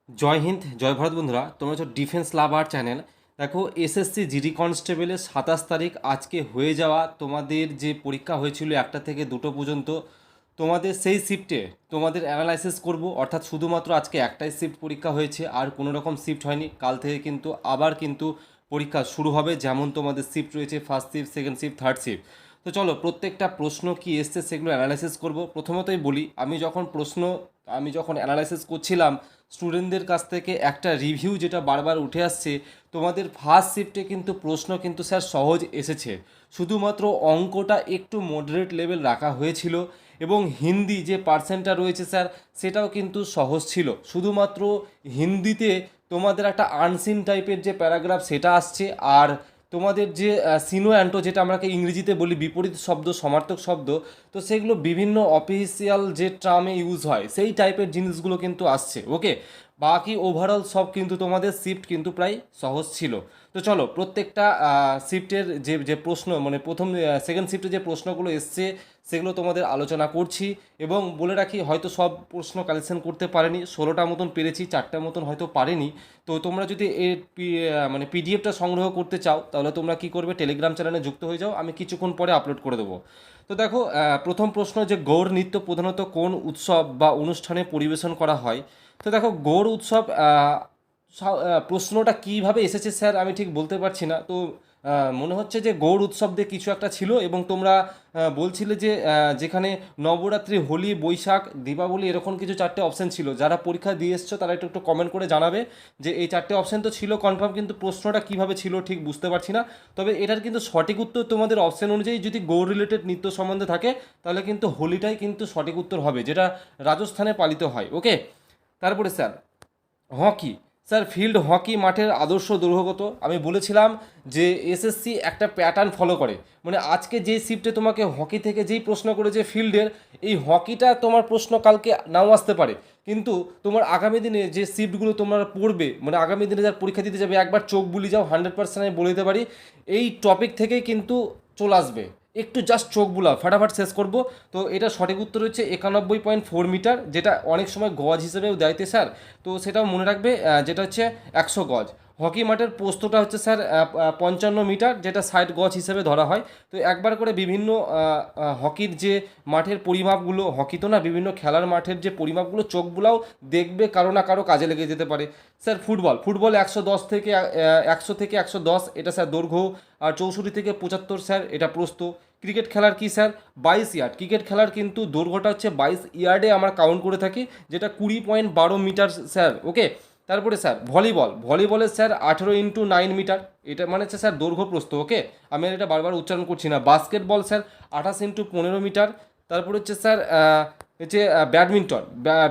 জয় হিন্দ, জয় ভারত বন্ধুরা। তোমরা হচ্ছে ডিফেন্স লাভার চ্যানেল। দেখো, এসএসসি জিডি কনস্টেবলের 27 তারিখ আজকে হয়ে যাওয়া তোমাদের যে পরীক্ষা হয়েছিল 1টা থেকে 2টো পর্যন্ত, তোমাদের সেই শিফটে তোমাদের অ্যানালাইসিস করব। অর্থাৎ শুধুমাত্র আজকে একটাই শিফট পরীক্ষা হয়েছে, আর কোনো রকম শিফট হয়নি। কাল থেকে কিন্তু আবার কিন্তু পরীক্ষা শুরু হবে, যেমন তোমাদের শিফট রয়েছে first shift, second shift, third shift. তো চলো প্রত্যেকটা প্রশ্ন কি এসছে সেগুলো অ্যানালাইসিস করব। প্রথমতই বলি, আমি যখন অ্যানালাইসিস করছিলাম স্টুডেন্টদের কাছ থেকে একটা রিভিউ যেটা বারবার উঠে আসছে, তোমাদের ফার্স্ট শিফটে কিন্তু প্রশ্ন কিন্তু স্যার সহজ এসেছে, শুধুমাত্র অঙ্কটা একটু মডারেট লেভেল রাখা হয়েছিল, এবং হিন্দি যে পার্সেন্টটা রয়েছে স্যার সেটাও কিন্তু সহজ ছিল। শুধুমাত্র হিন্দিতে তোমাদের একটা আনসিন টাইপের যে প্যারাগ্রাফ সেটা আসছে, আর তোমাদের যে সিনো অ্যান্টো যেটা আমরা ইংরেজিতে বলি বিপরীত শব্দ, সমার্থক শব্দ, তো সেগুলো বিভিন্ন অফিসিয়াল যে টার্মে ইউজ হয় সেই টাইপের জিনিসগুলো কিন্তু আসছে। ওকে, বাকি ওভারঅল সব কিন্তু তোমাদের শিফট কিন্তু প্রায় সহজ ছিল। তো চলো প্রত্যেকটা শিফটের যে যে প্রশ্ন, মানে সেকেন্ড শিফটে যে প্রশ্নগুলো এসছে সেগুলো তোমাদের আলোচনা করছি। এবং বলে রাখি, হয়তো সব প্রশ্ন কালেকশন করতে পারিনি, 16টা মতন পেরেছি, 4টা মতন হয়তো পারিনি। তো তোমরা যদি এর মানে পিডিএফটা সংগ্রহ করতে চাও, তাহলে তোমরা কি করবে, টেলিগ্রাম চ্যানেলে যুক্ত হয়ে যাও, আমি কিছুক্ষণ পরে আপলোড করে দেবো। তো দেখো, প্রথম প্রশ্ন যে গৌড় নৃত্য প্রধানত কোন উৎসব বা অনুষ্ঠানে পরিবেশন করা হয়। তো দেখো, গৌড় উৎসব প্রশ্নটা কিভাবে এসেছে স্যার আমি ঠিক বলতে পারছি না। তো মনে হচ্ছে যে গৌড় উৎসব দিয়ে কিছু একটা ছিল, এবং তোমরা বলছিলে যে যেখানে নবরাত্রি, হোলি, বৈশাখ, দীপাবলি, এরকম কিছু 4টে অপশান ছিল। যারা পরীক্ষা দিয়ে এসছো তারা একটু একটু কমেন্ট করে জানাবে যে এই 4টে অপশান তো ছিল কনফার্ম, কিন্তু প্রশ্নটা কিভাবে ছিল ঠিক বুঝতে পারছি না। তবে এটার কিন্তু সঠিক উত্তর তোমাদের অপশান অনুযায়ী যদি গৌড় রিলেটেড নৃত্য সম্বন্ধে থাকে, তাহলে কিন্তু হোলিটাই কিন্তু সঠিক উত্তর হবে, যেটা রাজস্থানে পালিত হয়। ওকে, তারপরে sir hockey. Sir, field hockey মাঠের আদর্শ দৈর্ঘ্য কত? আমি বলেছিলাম যে এসএসসি একটা প্যাটার্ন ফলো করে, মানে আজকে যেই শিফটে তোমাকে হকি থেকে যেই প্রশ্ন করেছে ফিল্ডের, এই হকিটা তোমার প্রশ্ন কালকে নাও আসতে পারে, কিন্তু তোমার আগামী দিনে যে শিফটগুলো তোমরা পড়বে, মানে আগামী দিনে যারা পরীক্ষা দিতে যাবে, একবার চোখ বুলি যাও, 100% আমি বলে দিতে পারি এই টপিক থেকেই কিন্তু চলে আসবে। একটু জাস্ট চোখ বুলাও, ফাটাফাট শেষ করব। তো এটা সঠিক উত্তর হচ্ছে 91.4 মিটার, যেটা অনেক সময় গজ হিসেবেও দেয়তে স্যার, তো সেটাও মনে রাখবে, যেটা হচ্ছে 100 গজ। হকি মাঠের প্রস্থটা হচ্ছে স্যার 55 মিটার, যেটা 60 গজ হিসেবে ধরা হয়। তো একবার করে বিভিন্ন হকির যে মাঠের পরিমাপগুলো, হকি তো না, বিভিন্ন খেলার মাঠের যে পরিমাপগুলো চোখ বুলাও, দেখবে কারো না কারো কাজে লেগে যেতে পারে। স্যার ফুটবল 100 থেকে 110, এটা স্যার দৈর্ঘ্য, আর 64 থেকে 75 স্যার এটা প্রস্থ। ক্রিকেট খেলার কি স্যার 22 ইয়ার্ড, ক্রিকেট খেলার কিন্তু দৈর্ঘ্যটা হচ্ছে 22 ইয়ার্ডে আমরা কাউন্ট করে থাকি, যেটা 20.12 মিটার স্যার। ওকে, তারপরে স্যার ভলিবলের স্যার 18x9 মিটার, এটা মানে হচ্ছে স্যার দৈর্ঘ্য প্রস্থ। ওকে, আমি আর এটা বারবার উচ্চারণ করছি না। Basketball sir 28x15 metre. তারপরে হচ্ছে স্যার হচ্ছে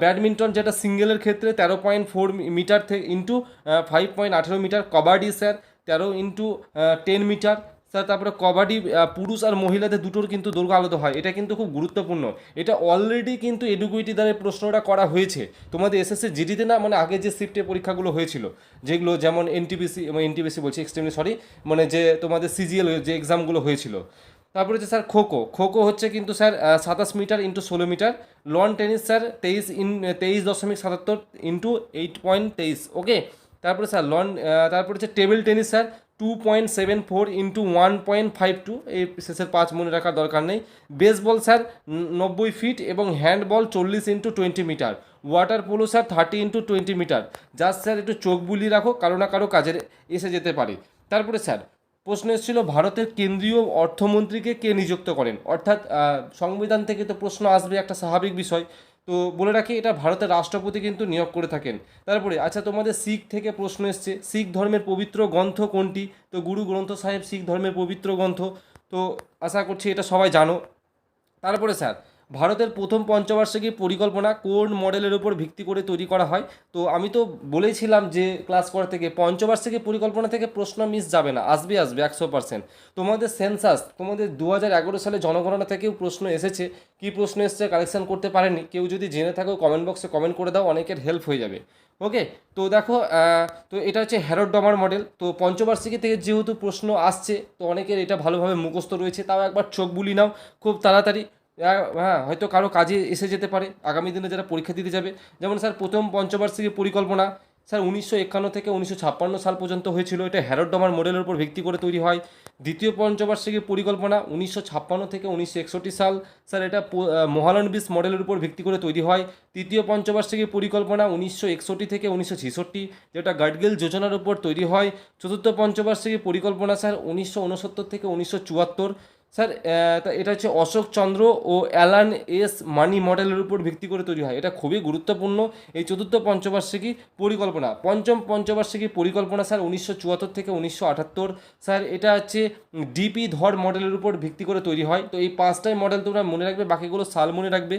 ব্যাডমিন্টন যেটা সিঙ্গেলের ক্ষেত্রে 13.4 মিটার থেকে into 5.18 metre. Kabaddi sir 13x10 metre. Sir তারপরে কবাডি পুরুষ আর মহিলাদের দুটোর কিন্তু দৈর্ঘ্য আলাদা হয়, এটা কিন্তু খুব গুরুত্বপূর্ণ। এটা অলরেডি কিন্তু এডুকুইটি দ্বারা প্রশ্নটা করা হয়েছে তোমাদের এসএসসি জিডিতে, না মানে আগে যে শিফটে পরীক্ষাগুলো হয়েছিল, যেগুলো যেমন এনটিপিসি বলছি, এক্সট্রিমলি সরি, মানে যে তোমাদের সিজিএল যে এক্সামগুলো হয়েছিল। তারপরে হচ্ছে স্যার খোখো হচ্ছে কিন্তু sir 27 metre into 16 metre. Lawn tennis sir 23.77 into 8.23। Okay, তারপরে স্যার তারপরে হচ্ছে টেবিল টেনিস স্যার 2.74 ইন্টু 1.52, এই শেষের 5 মনে রাখার দরকার নেই। বেসবল স্যার 90 ফিট, এবং handball 40x20 metre. Water polo sir 30x20 metre. Just sir একটু চোখ বুলিয়ে রাখো, কারো না কারো কাজে এসে যেতে পারে। তারপরে স্যার প্রশ্ন এসেছিল ভারতের কেন্দ্রীয় অর্থমন্ত্রীকে কে নিযুক্ত করেন, অর্থাৎ সংবিধান থেকে তো প্রশ্ন আসবে, একটা স্বাভাবিক বিষয়। তো বলে রাখি, এটা ভারতের রাষ্ট্রপতি কিন্তু নিয়োগ করে থাকেন। তারপরে আচ্ছা, তোমাদের শিখ থেকে প্রশ্ন এসছে, শিখ ধর্মের পবিত্র গ্রন্থ কোনটি? তো গুরু গ্রন্থ সাহেব শিখ ধর্মের পবিত্র গ্রন্থ, তো আশা করছি এটা সবাই জানো। তারপরে স্যার ভারতের প্রথম পঞ্চবার্ষিকী পরিকল্পনা কোন মডেলের উপর ভিত্তি করে তৈরি করা হয়? তো আমি তো বলেছিলাম যে ক্লাস করা থেকে পঞ্চবার্ষিকী পরিকল্পনা থেকে প্রশ্ন মিস যাবে না, আসবে 100%। তোমাদের সেন্সাস, তোমাদের 2011 সালে জনগণনা থেকেও প্রশ্ন এসেছে। কি প্রশ্ন এসেছে কালেকশন করতে পারেনি, কেউ যদি জেনে থাকো কমেন্ট বক্সে কমেন্ট করে দাও, অনেকের হেল্প হয়ে যাবে। ওকে, তো দেখো, তো এটা হচ্ছে হ্যারড ডমার মডেল। তো পঞ্চবার্ষিকী থেকে যেহেতু প্রশ্ন আসছে, তো অনেকের এটা ভালোভাবে মুখস্থ রয়েছে, তাও একবার চোখ বুলি নাও খুব তাড়াতাড়ি। হ্যাঁ, হয়তো কারো কাজে এসে যেতে পারে আগামী দিনে যারা পরীক্ষা দিতে যাবে। যেমন স্যার প্রথম পঞ্চবার্ষিকী পরিকল্পনা স্যার 1951 থেকে 1956 সাল পর্যন্ত হয়েছিল। এটা হ্যারল্ড ডমার মডেলের উপর ভিত্তি করে তৈরি হয়। দ্বিতীয় পঞ্চবার্ষিকী পরিকল্পনা 1956 থেকে 1961 সাল, স্যার এটা মহালনবিস মডেলের উপর ভিত্তি করে তৈরি হয়। তৃতীয় পঞ্চবার্ষিকী পরিকল্পনা 1961 থেকে 1966, যেটা গাডগিল যোজনার উপর তৈরি হয়। চতুর্থ পঞ্চবার্ষিকী পরিকল্পনা স্যার 1969 থেকে 1974, স্যার এটা হচ্ছে অশোক চন্দ্র ও অ্যালান এস মানি মডেলের উপর ভিত্তি করে তৈরি হয়। এটা খুবই গুরুত্বপূর্ণ এই চতুর্থ পঞ্চবার্ষিকী পরিকল্পনা। পঞ্চম পঞ্চবার্ষিকী পরিকল্পনা স্যার 1974 থেকে 1978, স্যার এটা হচ্ছে ডিপি ধর মডেলের উপর ভিত্তি করে তৈরি হয়। তো এই পাঁচটাই মডেল তোমরা মনে রাখবে, বাকিগুলো সাল মনে রাখবে।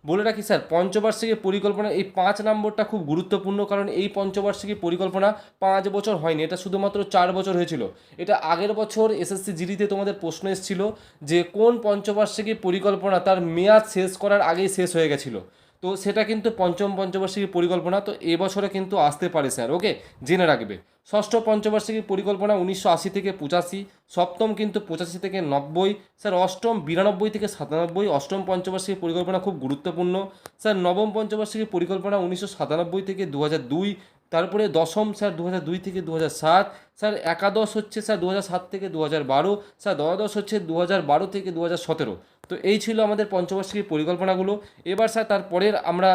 বলে রাখি স্যার, পঞ্চবার্ষিকী পরিকল্পনা এই 5 নম্বরটা খুব গুরুত্বপূর্ণ, কারণ এই পঞ্চবার্ষিকী পরিকল্পনা 5 বছর হয়নি, এটা শুধুমাত্র 4 বছর হয়েছিল। এটা আগের বছর এসএসসি জিডিতে তোমাদের প্রশ্ন এসেছিল যে কোন পঞ্চবার্ষিকী পরিকল্পনা তার মেয়াদ শেষ করার আগেই শেষ হয়ে গেছিলো। তো সেটা কিন্তু পঞ্চম পঞ্চবার্ষিকী পরিকল্পনা, তো এবছরে কিন্তু আসতে পারে স্যার, ওকে, জেনে রাখবে। ষষ্ঠ পঞ্চবার্ষিকী পরিকল্পনা 1980 থেকে 85, সপ্তম কিন্তু 85 থেকে 90, স্যার অষ্টম 92 থেকে 97। অষ্টম পঞ্চবার্ষিকী পরিকল্পনা খুব গুরুত্বপূর্ণ। স্যার নবম পঞ্চবার্ষিকী পরিকল্পনা 1997 থেকে 2002, তারপরে দশম স্যার 2002 থেকে 2007, স্যার একাদশ হচ্ছে স্যার 2007 থেকে 2012, স্যার দ্বাদশ হচ্ছে 2012 থেকে 2017। তো এই ছিল আমাদের পঞ্চবার্ষিকী পরিকল্পনাগুলো। এবার স্যার তারপরের আমরা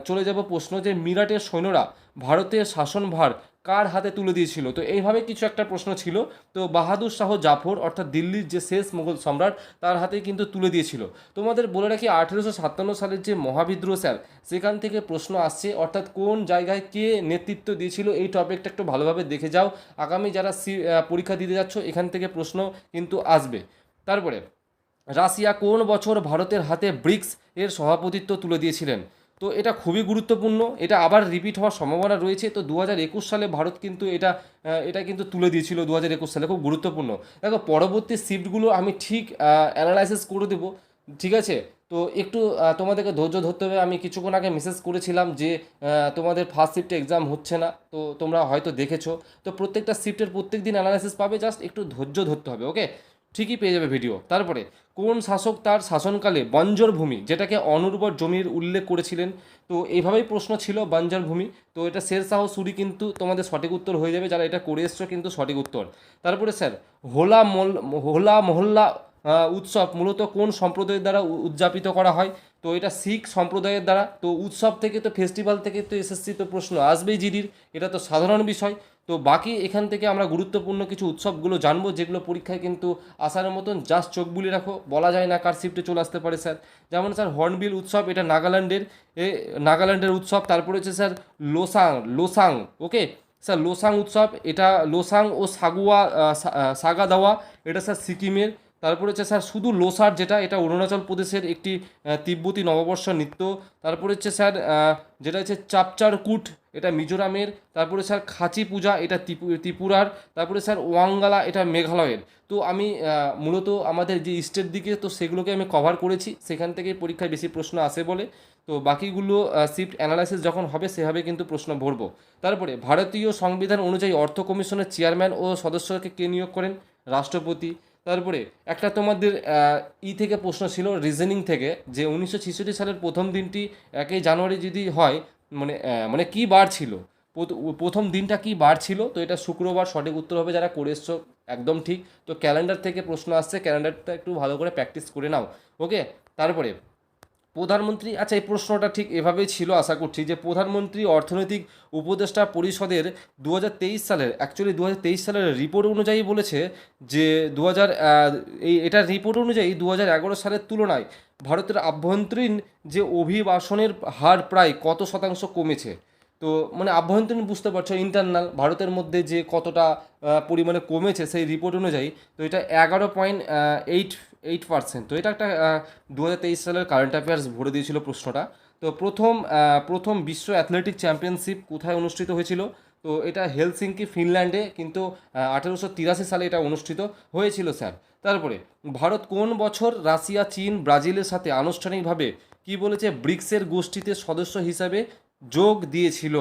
চলে যাব প্রশ্ন যে মিরাটের সৈন্যরা ভারতের শাসনভার কার হাতে তুলে দিয়েছিল। তো এইভাবে কিছু একটা প্রশ্ন ছিল। তো বাহাদুর শাহ জাফর অর্থাৎ দিল্লির যে শেষ মুঘল সম্রাট তার হাতে কিন্তু তুলে দিয়েছিল। তোমাদের বলে রাখি 1857 সালের যে মহাবিদ্রোহ স্যার, সেখান থেকে প্রশ্ন আসছে, অর্থাৎ কোন জায়গায় কে নেতৃত্ব দিয়েছিল এই টপিকটা একটু ভালোভাবে দেখে যাও। আগামী যারা পরীক্ষা দিতে যাচ্ছ এখান থেকে প্রশ্ন কিন্তু আসবে। তারপরে রাশিয়া কোন বছর ভারতের হাতে ব্রিক্স এর সভাপতিত্ব তুলে দিয়েছিলেন। তো এটা খুবই গুরুত্বপূর্ণ, এটা আবার রিপিট হওয়ার সম্ভাবনা রয়েছে। তো 2021 সালে ভারত কিন্তু এটা কিন্তু তুলে দিয়েছিল 2021 সালে, খুব গুরুত্বপূর্ণ। দেখো পরবর্তী শিফটগুলো আমি ঠিক অ্যানালাইসিস করে দেবো, ঠিক আছে। তো একটু তোমাদেরকে ধৈর্য ধরতে হবে। আমি কিছুক্ষণ আগে মেসেজ করেছিলাম যে তোমাদের ফার্স্ট শিফটে এক্সাম হচ্ছে না, তো তোমরা হয়তো দেখেছো। তো প্রত্যেকটা শিফটের প্রত্যেক দিন অ্যানালাইসিস পাবে, জাস্ট একটু ধৈর্য ধরতে হবে, ওকে, ঠিকই পেয়ে যাবে ভিডিও। তারপরে কোন শাসক তার শাসনকালে বঞ্জর ভূমি, যেটাকে অনুর্বর জমির উল্লেখ করেছিলেন। তো এইভাবেই প্রশ্ন ছিল বঞ্জর ভূমি। তো এটা শের শাহ সুরি কিন্তু তোমাদের সঠিক উত্তর হয়ে যাবে, যারা এটা করে এসছো কিন্তু সঠিক উত্তর। তারপরে স্যার হোলা মহল্লা উৎসব মূলত কোন সম্প্রদায়ের দ্বারা উদযাপিত করা হয়। তো এটা শিখ সম্প্রদায়ের দ্বারা। তো উৎসব থেকে তো ফেস্টিভ্যাল থেকে তো এসএসসি তো প্রশ্ন আসবেই জিডির, এটা তো সাধারণ বিষয়। তো বাকি এখান থেকে আমরা গুরুত্বপূর্ণ কিছু উৎসবগুলো জানবো, যেগুলো পরীক্ষায় কিন্তু আসার মতন, জাস্ট চোখ বুলিয়ে রাখো, বলা যায় না কার শিফটে চলে আসতে পারে স্যার। যেমন স্যার হর্নবিল উৎসব, এটা নাগাল্যান্ডের উৎসব। তারপরে হচ্ছে স্যার লোসাং, ওকে স্যার লোসাং উৎসব, এটা লোসাং ও সাগা দাওয়া, এটা স্যার সিকিমের। তারপরে হচ্ছে স্যার শুধু লোসার, যেটা এটা অরুণাচল প্রদেশের একটি তিব্বতী নববর্ষ নৃত্য। তারপরে হচ্ছে স্যার যেটা হচ্ছে চাপচার কুট, এটা মিজোরামের। তারপরে স্যার খাচি পূজা, এটা ত্রিপুরার। তারপরে স্যার ওয়াঙ্গালা, এটা মেঘালয়ের। তো আমি মূলত আমাদের যে ইস্টের দিকে, তো সেগুলোকে আমি কভার করেছি, সেখান থেকে পরীক্ষায় বেশি প্রশ্ন আসে বলে। তো বাকিগুলো শিফট অ্যানালাইসিস যখন হবে সেভাবে কিন্তু প্রশ্ন ভরবো। তারপরে ভারতীয় সংবিধান অনুযায়ী অর্থ কমিশনের চেয়ারম্যান ও সদস্যকে কে নিয়োগ করেন? রাষ্ট্রপতি। তারপরে একটা তোমাদের থেকে প্রশ্ন ছিল রিজনিং থেকে, যে 1966 সালের প্রথম দিনটি 1 জানুয়ারি যদি হয়, মানে কী বার ছিল, প্রথম দিনটা কী বার ছিল। তো এটা শুক্রবার, সঠিক উত্তর হবে, যারা করে এসছো একদম ঠিক। তো ক্যালেন্ডার থেকে প্রশ্ন আসছে, ক্যালেন্ডারটা একটু ভালো করে প্র্যাকটিস করে নাও, ওকে। তারপরে প্রধানমন্ত্রী, আচ্ছা এই প্রশ্নটা ঠিক এভাবেই ছিল, আশা করছি, যে প্রধানমন্ত্রী অর্থনৈতিক উপদেষ্টা পরিষদের 2023 সালের, অ্যাকচুয়ালি 2023 সালের রিপোর্ট অনুযায়ী বলেছে যে এটার রিপোর্ট অনুযায়ী 2011 সালের তুলনায় ভারতের আভ্যন্তরীণ যে অভিবাসনের হার প্রায় কত শতাংশ কমেছে। তো মানে আভ্যন্তরীণ বুঝতে পারছো, ইন্টারনাল ভারতের মধ্যে যে কতটা পরিমাণে কমেছে সেই রিপোর্ট অনুযায়ী। তো এটা 11.88%। তো এটা একটা 2023 সালের কারেন্ট অ্যাফেয়ার্স ভরে দিয়েছিল প্রশ্নটা। তো প্রথম বিশ্ব অ্যাথলেটিক চ্যাম্পিয়নশিপ কোথায় অনুষ্ঠিত হয়েছিল? তো এটা হেলসিঙ্কি, ফিনল্যান্ডে, কিন্তু 1883 সালে এটা অনুষ্ঠিত হয়েছিল স্যার। তারপরে ভারত কোন বছর রাশিয়া, চীন, ব্রাজিলের সাথে আনুষ্ঠানিকভাবে কি বলেছে ব্রিক্সের গোষ্ঠীতে সদস্য হিসাবে যোগ দিয়েছিল,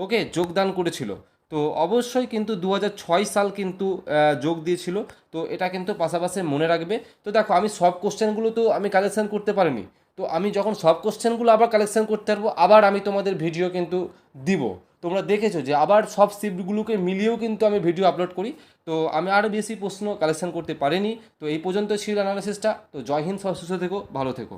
ওকে, যোগদান করেছিল? তো অবশ্যই কিন্তু 2006 সাল কিন্তু যোগ দিয়েছিল। তো এটা কিন্তু পাশাপাশি মনে রাখবে। তো দেখো আমি সব কোশ্চেনগুলো তো আমি কালেকশন করতে পারিনি, তো আমি যখন সব কোশ্চেনগুলো আবার কালেকশন করতে পারবো, আবার আমি তোমাদের ভিডিও কিন্তু দিব, তোমরা দেখেছো যে আবার সব শিফটগুলোকে মিলিয়েও কিন্তু আমি ভিডিও আপলোড করি। তো আমি আরও বেশি প্রশ্ন কালেকশন করতে পারিনি। তো এই পর্যন্ত ছিল অ্যানালিসিসটা। তো জয় হিন্দ, সব সুস্থ থেকো, ভালো থেকো।